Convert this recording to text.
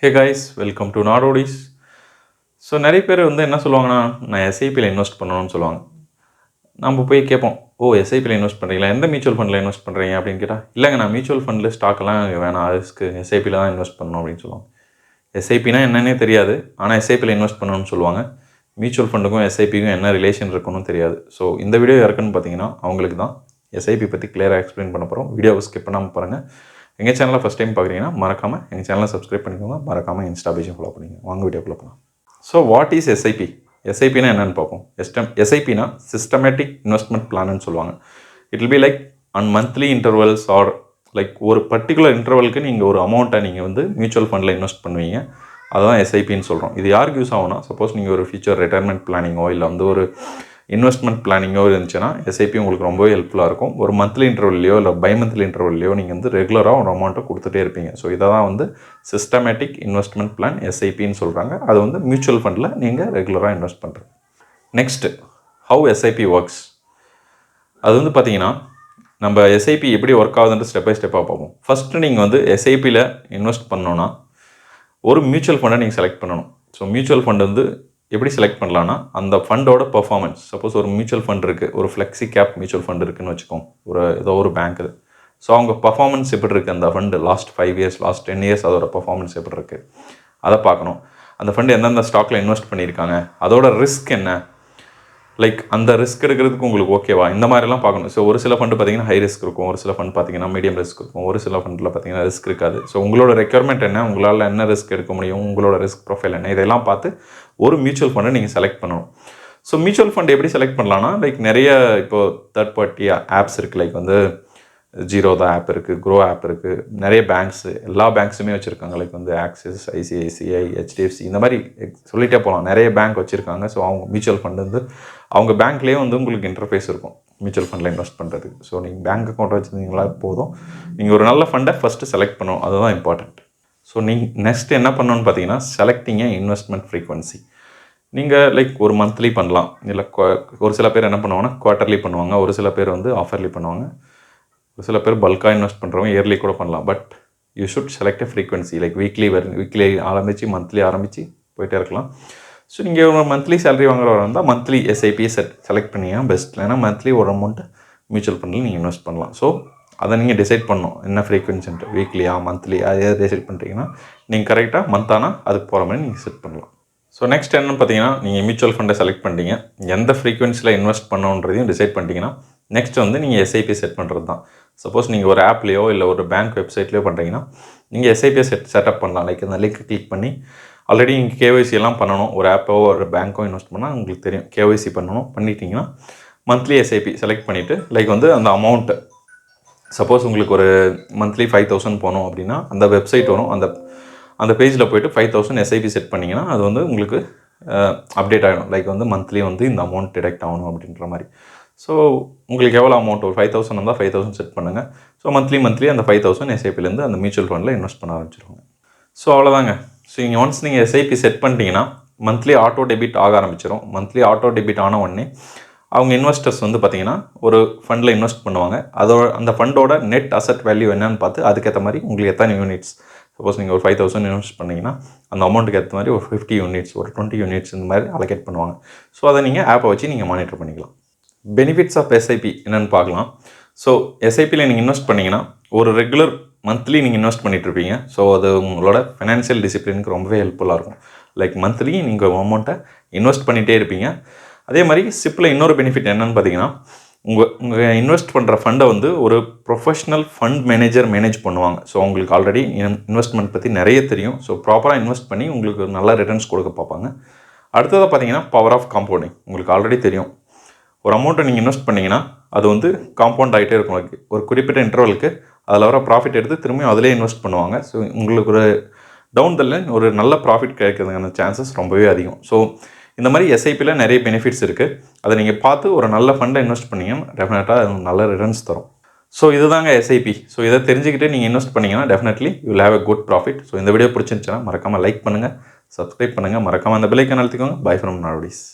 Hey guys, welcome to Nadodis. So நிறைய பேர் என்ன சொல்லுவாங்கன்னா, நான் எஸ்ஐபியில் இன்வெஸ்ட் பண்ணணும்னு சொல்லுவாங்க. நம்ம போய் கேட்போம், எஸ்ஐபியில் இன்வெஸ்ட் பண்ணுறீங்களா, எந்த மியூச்சுவல் ஃபண்டில் இன்வெஸ்ட் பண்ணுறீங்க அப்படின்னு கேட்டால், இல்லைங்க நான் மியூச்சுவல் ஃபண்டில் ஸ்டாக்கெல்லாம் வேணாம், ரிஸ்க்கு எஸ்ஐபியில் தான் இன்வெஸ்ட் பண்ணணும் அப்படின்னு சொல்லுவாங்க. எஸ்ஐபினா என்னன்னே தெரியாது, ஆனால் எஸ்ஐபியில் இன்வெஸ்ட் பண்ணணும்னு சொல்லுவாங்க. மியூச்சுவல் ஃபண்டுக்கும் எஸ்ஐபிக்கும் என்ன ரிலேஷன் இருக்குன்னு தெரியாது. ஸோ இந்த வீடியோ யாருக்குன்னு பார்த்தீங்கன்னா, அவங்களுக்கு தான் எஸ்ஐபி பற்றி கிளியராக எக்ஸ்பிளைன் பண்ண போகிறோம். வீடியோவை ஸ்கிப் பண்ணாமல் பாருங்கள். எங்கள் சேனலில் ஃபஸ்ட் டைம் பார்க்குறீங்கன்னா மறக்காமல் எங்கள் சேனலை சப்ஸ்கிரைப் பண்ணிக்கோங்க. மறக்காமல் இன்ஸ்டா பேஜும் ஃபாலோ பண்ணிக்கோங்க. வாங்க வீடியோக்குள்ளே போகலாம். So what is SIP? எஸ்ஐபினா என்னென்னு பார்ப்போம். எஸ்ஐபினா சிஸ்டமேட்டிக் இன்வெஸ்ட்மெண்ட் பிளான்னு சொல்லுவாங்க. It will be like on monthly intervals or like ஒரு பர்டிகுலர் இன்டர்வலுக்கு நீங்கள் ஒரு அமௌண்ட்டை நீங்கள் மியூச்சுவல் ஃபண்டில் இன்வெஸ்ட் பண்ணுவீங்க. அதுதான் எஸ்ஐபின்னு சொல்கிறோம். இது யாருக்கு யூஸ் ஆகும்னா, சப்போஸ் நீங்கள் ஒரு ஃபியூச்சர் ரிட்டையர்மெண்ட் பிளானிங்கோ இல்லை ஒரு இன்வெஸ்ட்மெண்ட் பிளானிங்கோ இருந்துச்சுன்னா எஸ்ஐபி உங்களுக்கு ரொம்பவே ஹெல்ப்ஃபுல்லாக இருக்கும். ஒரு மந்த்லி இன்டர்வல்லையோ இல்லை பை மந்த்லி இன்டர்வல்லையோ நீங்கள் ரெகுலராக ஒரு அமௌண்ட்டை கொடுத்துட்டே இருப்பீங்க. ஸோ இதை தான் சிஸ்டமேட்டிக் இன்வெஸ்ட்மெண்ட் பிளான் எஸ்ஐபின்னு சொல்கிறாங்க. அது மியூச்சுவல் ஃபண்டில் நீங்கள் ரெகுலராக இன்வெஸ்ட் பண்ணுறீங்க. Next, how SIP works. அது பார்த்தீங்கன்னா, நம்ம எஸ்ஐபி எப்படி ஒர்க் ஆகுதுன்ட்டு ஸ்டெப் பை ஸ்டெப்பாக பார்ப்போம். ஃபஸ்ட்டு நீங்கள் எஸ்ஐபியில் இன்வெஸ்ட் பண்ணோன்னா ஒரு மியூச்சுவல் ஃபண்டை நீங்கள் செலக்ட் பண்ணணும். ஸோ மியூச்சுவல் ஃபண்டு எப்படி செலக்ட் பண்ணலான்னா, அந்த ஃபண்டோட பர்ஃபார்மன்ஸ். சப்போஸ் ஒரு மியூச்சுவல் ஃபண்ட் இருக்குது, ஒரு ஃப்ளெக்ஸி கேப் மியூச்சுவல் ஃபண்ட் இருக்குதுன்னு வச்சுக்கோங்க, ஏதோ ஒரு பேங்க். ஸோ அவங்க பர்ஃபார்மன்ஸ் எப்படி இருக்குது, அந்த fund last 5 years last 10 years அதோட பர்ஃபார்மன்ஸ் எப்படி இருக்குது அதை பார்க்கணும். அந்த ஃபண்டு எந்தெந்த ஸ்டாக்கில் இன்வெஸ்ட் பண்ணியிருக்காங்க, அதோட ரிஸ்க் என்ன, லைக் அந்த ரிஸ்க் எடுக்கிறதுக்கு உங்களுக்கு ஓகேவா, இந்த மாதிரிலாம் பார்க்கணும். ஸோ ஒரு சில ஃபண்டு பார்த்தீங்கன்னா ஹை ரிஸ்க் இருக்கும், ஒரு சில ஃபண்ட் பார்த்தீங்கன்னா மீடியம் ரிஸ்க் இருக்கும், ஒரு சில ஃபண்டில் பார்த்தீங்கன்னா ரிஸ்க் இருக்காது. ஸோ உங்களோட ரெக்யர்மெண்ட் என்ன, உங்களால் என்ன ரிஸ்க் எடுக்க முடியும், உங்களோட ரிஸ்க் ப்ரொஃபைல் என்ன, இதெல்லாம் பார்த்து ஒரு மியூச்சுவல் ஃபண்டை நீங்கள் செலக்ட் பண்ணணும். ஸோ மியூச்சுவல் ஃபண்ட் எப்படி செலக்ட் பண்ணலான்னா, லைக் நிறைய இப்போது தேர்ட் பார்ட்டி ஆப்ஸ் இருக்குது. லைக் ஜீரோதா ஆப் இருக்குது, க்ரோ ஆப் இருக்குது, நிறைய பேங்க்ஸு, எல்லா பேங்க்ஸுமே வச்சுருக்காங்க. லைக் ஆக்சிஸ், ஐசிஐசிஐ, ஹெச்டிஎஃப்சி, இந்த மாதிரி சொல்லிகிட்டே போகலாம். நிறைய பேங்க் வச்சுருக்காங்க. ஸோ அவங்க மியூச்சுவல் ஃபண்டு அவங்க பேங்க்லேயே உங்களுக்கு இன்டர்ஃபேஸ் இருக்கும் மியூச்சுவல் ஃபண்டில் இன்வெஸ்ட் பண்ணுறதுக்கு. ஸோ நீங்கள் பேங்க் அக்கௌண்ட் வச்சுருந்தீங்களா போதும், நீங்கள் ஒரு நல்ல ஃபண்டை ஃபஸ்ட்டு செலக்ட் பண்ணணும். அதுதான் இம்பார்ட்டண்ட். ஸோ நீங்கள் நெக்ஸ்ட் என்ன பண்ணணும்னு பார்த்தீங்கன்னா, செலக்டிங் ஏ இன்வெஸ்ட்மெண்ட் ஃப்ரீக்வன்சி. நீங்கள் லைக் ஒரு மந்த்லி பண்ணலாம், இல்லை ஒரு சில பேர் என்ன பண்ணுவாங்கன்னா குவார்ட்டர்லி பண்ணுவாங்க, ஒரு சில பேர் ஆஃபர்லி பண்ணுவாங்க, ஒரு சில பேர் பல்காக இன்வெஸ்ட் பண்ணுறவங்க இயர்லி கூட பண்ணலாம். But you should select a frequency. Like weekly ஆரம்பித்து மந்த்லி ஆரம்பித்து போயிட்டே இருக்கலாம். ஸோ நீங்கள் ஒரு மந்த்லி சேலரி வாங்குறவங்க இருந்தால் மந்த்லி எஸ்ஐபியை செலக்ட் பண்ணிங்க பெஸ்ட். ஏன்னா மந்த்லி ஒரு அமௌண்ட்டு மியூச்சுவல் ஃபண்டில் நீங்கள் இன்வெஸ்ட் பண்ணலாம். ஸோ அதை நீங்கள் டிசைட் பண்ணணும், என்ன ஃப்ரீக்வன்சின்ட்டு, வீக்லியா மந்த்லி அதை டிசைட் பண்ணுறீங்கன்னா நீங்கள் கரெக்டாக மந்த்தானா அதுக்கு போகிற மாதிரி நீங்கள் செட் பண்ணலாம். ஸோ நெக்ஸ்ட் என்னென்னு பார்த்தீங்கன்னா, நீங்கள் மியூச்சுவல் ஃபண்டை செலக்ட் பண்ணிட்டீங்க, எந்த ஃப்ரீக்வன்சியில் இன்வெஸ்ட் பண்ணணுன்றதையும் டிசைட் பண்ணிட்டீங்கன்னா நெக்ஸ்ட் நீங்கள் எஸ்ஐபி செட் பண்ணுறது தான். சப்போஸ் நீங்கள் ஒரு ஆப்லேயோ இல்லை ஒரு பேங்க் வெப்சைட்லேயோ பண்ணுறீங்கன்னா நீங்கள் எஸ்ஐபியை செட்டப் பண்ணலாம். லைக் இந்த லிங்க் கிளிக் பண்ணி ஆல்ரெடி நீங்கள் கேஒய்சி எல்லாம் பண்ணணும். ஒரு ஆப்போ ஒரு பேங்க்கோ இன்வெஸ்ட் பண்ணால் உங்களுக்கு தெரியும், கேஒய்சி பண்ணணும். பண்ணிட்டீங்கன்னா மந்த்லி எஸ்ஐபி செலக்ட் பண்ணிவிட்டு லைக் அந்த அமௌண்ட்டு, சப்போஸ் உங்களுக்கு ஒரு மந்த்லி 5000 போகணும் அப்படின்னா அந்த வெப்சைட் வரும், அந்த பேஜில் போய்ட்டு 5000 எஸ்ஐபி செட் பண்ணிங்கன்னா அது உங்களுக்கு அப்டேட் ஆகிடும். லைக் மந்த்லி இந்த அமௌண்ட் டிடெக்ட் ஆகணும் அப்படின்ற மாதிரி. ஸோ உங்களுக்கு எவ்வளோ அமௌண்ட், ஒரு 5000 இருந்தால் 5000 செட் பண்ணுங்கள். ஸோ மந்த்லி அந்த 5000 எஸ்ஐபிலேருந்து அந்த மியூச்சுவல் ஃபண்டில் இன்வெஸ்ட் பண்ண ஆரம்பிச்சிருவாங்க. ஸோ அவ்வளோதாங்க. ஸோ நீங்கள் ஒன்ஸ் நீங்கள் எஸ்ஐபி செட் பண்ணிட்டீங்கன்னா மந்த்லி ஆட்டோ டெபிட் ஆக ஆரம்பிச்சிடும். மந்த்லி ஆட்டோ டெபிட் ஆன உடனே அவங்க இன்வெஸ்டர்ஸ் பார்த்தீங்கன்னா ஒரு ஃபண்டில் இன்வெஸ்ட் பண்ணுவாங்க. அந்த ஃபண்டோட நெட் அசெட் வேல்யூ என்னன்னு பார்த்து அதுக்கேற்ற மாதிரி உங்களுக்கு எத்தனை யூனிட்ஸ், சப்போஸ் நீங்கள் ஒரு 5000 இன்வெஸ்ட் பண்ணிங்கன்னா அந்த அமௌண்ட்டுக்கு ஏற்ற மாதிரி ஒரு 50 யூனிட்ஸ், ஒரு 20 யூனிட்ஸ் இந்த மாதிரி அலோகேட் பண்ணுவாங்க. ஸோ அதை நீங்கள் ஆப்பை வச்சு நீங்கள் மானிட்டர் பண்ணிக்கலாம். பெனிஃபிட்ஸ் ஆஃப் எஸ்ஐபி என்னென்னு பார்க்கலாம். ஸோ எஸ்ஐபியில் நீங்கள் இன்வெஸ்ட் பண்ணிங்கன்னா ஒரு ரெகுலர் மந்த்லி நீங்கள் இன்வெஸ்ட் பண்ணிகிட்ருப்பீங்க. ஸோ அது உங்களோட ஃபினான்ஷியல் டிசிப்ளினுக்கு ரொம்பவே ஹெல்ப்ஃபுல்லாக இருக்கும். லைக் மந்த்லி நீங்கள் அமௌண்ட்டை இன்வெஸ்ட் பண்ணிகிட்டே இருப்பீங்க. அதே மாதிரி சிப்பில் இன்னொரு பெனிஃபிட் என்னென்னு பார்த்தீங்கன்னா, உங்கள் இன்வெஸ்ட் பண்ணுற ஃபண்டை ஒரு ப்ரொஃபஷ்னல் ஃபண்ட் மேனேஜர் மேனேஜ் பண்ணுவாங்க. ஸோ உங்களுக்கு ஆல்ரெடி இன்வெஸ்ட்மெண்ட் பற்றி நிறைய தெரியும். ஸோ ப்ராப்பராக இன்வெஸ்ட் பண்ணி உங்களுக்கு நல்ல ரிட்டர்ன்ஸ் கொடுக்க பார்ப்பாங்க. அடுத்ததாக பார்த்தீங்கன்னா பவர் ஆஃப் காம்பவுண்டிங். உங்களுக்கு ஆல்ரெடி தெரியும், ஒரு அமௌண்ட்டை நீங்கள் இன்வெஸ்ட் பண்ணிங்கன்னா அது காம்பவுண்ட் ஆகிட்டே இருக்கும். ஒரு குறிப்பிட்ட இன்டர்வலுக்கு அதில் வர ப்ராஃபிட் எடுத்து திரும்பியும் அதிலே இன்வெஸ்ட் பண்ணுவாங்க. ஸோ உங்களுக்கு ஒரு டவுன் த லைன் ஒரு நல்ல ப்ராஃபிட் கிடைக்கிறதுக்கான சான்சஸ் ரொம்பவே அதிகம். ஸோ இந்த மாதிரி எஸ்ஐபியில் நிறைய பெனிஃபிட்ஸ் இருக்குது. அதை நீங்கள் பார்த்து ஒரு நல்ல ஃபண்டை இன்வெஸ்ட் பண்ணிங்கன்னா டெஃபினட்டாக நல்ல ரிட்டர்ன்ஸ் தரும். ஸோ இதுதாங்க எஸ்ஐபி. ஸோ இதை தெரிஞ்சுக்கிட்டு நீங்கள் இன்வெஸ்ட் பண்ணிங்கன்னா definitely you will have a good profit. So இந்த வீடியோ பிடிச்சிருந்துச்சுன்னா மறக்காமல் லைக் பண்ணுங்கள், சப்ஸ்கிரைப் பண்ணுங்கள், மறக்காமல் அந்த பெல் ஐக்கான் அழுத்திக்கோங்க. Bye from நாடோடிஸ்.